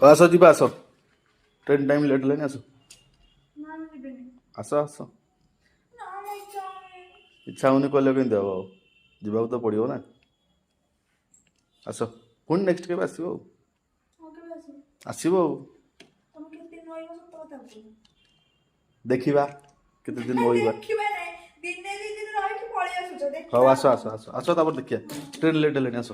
आस जी आस train time late है आस आस आस इच्छा होनी कहले कमी हम जावाक तो पड़ो ना आस पुणी नेक्स्ट के आसो आसो देखा केते दिन रहा हाँ आस आस आस आस देखिए ट्रेन लेट है आस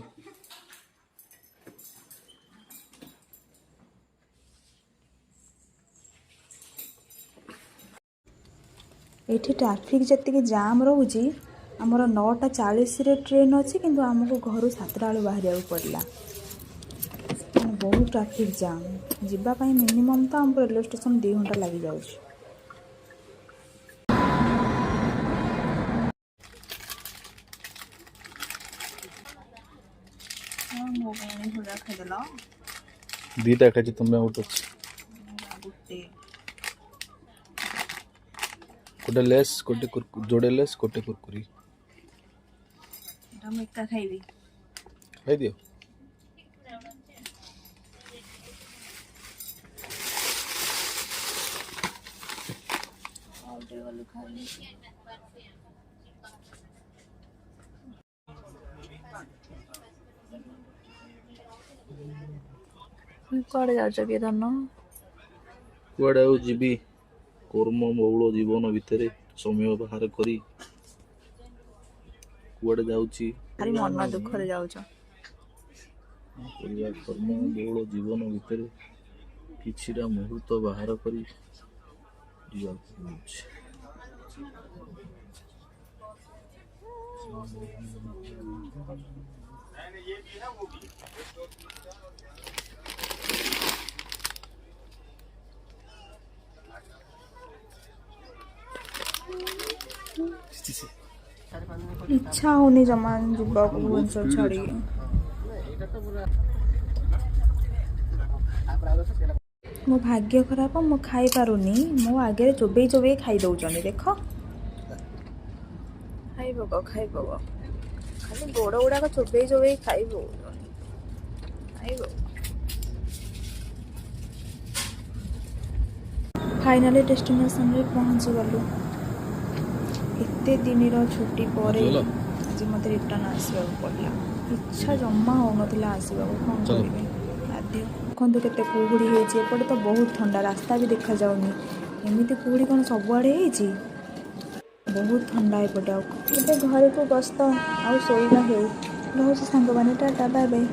ये ट्रैफिक जी जाम रोचे आमर 9:40 ट्रेन अच्छी किंतु आमको घर 7टा बेलू बाहर पड़ला बहुत ट्रैफिक जाम जीवाई मिनिमम तो आमको रेलवे स्टेशन 2 घंटा लग जाए। दीटा खाई तुम्हें गोटे गोटे लेस गोटे जोड़े लेस गोटे कुरकुरी खाई दियो कड़े जाऊच कि धन कुआड़े जीवी कर्म बहुल जीवन भितर समय बाहर करी कुआड़े जाऊची भारी मन दुख रे जाऊच कर्म बहुल जीवन भितर किछिटा मुहूर्त बाहर करी इच्छा होनी जमा जीवा भुवनेश्वर छाड़ी मो भाग्य खराब मो खाई पारुनी मो आगे चोबई चोबई खाई दौरान देख खाई खाली गोड़ गुड़ाक चोबई चोबई खाई फाइनाली डेस्टिनेशन रे पहुंची गलु एते दिन छुट्टी पर आज मत रिटर्न आसवा पड़ा इच्छा जमा हो नाला आसवा कौन करेंगे बाध्य देखते केते कुहुड़ी होपटे तो बहुत ठंडा रास्ता भी देखा जाऊनी एमती कुहुड़ी कौन सबुआड़े बहुत ठंडा एपटे आ घरे को गस्त आ शोवा हो सांग मैंने टाटा बाय बाय।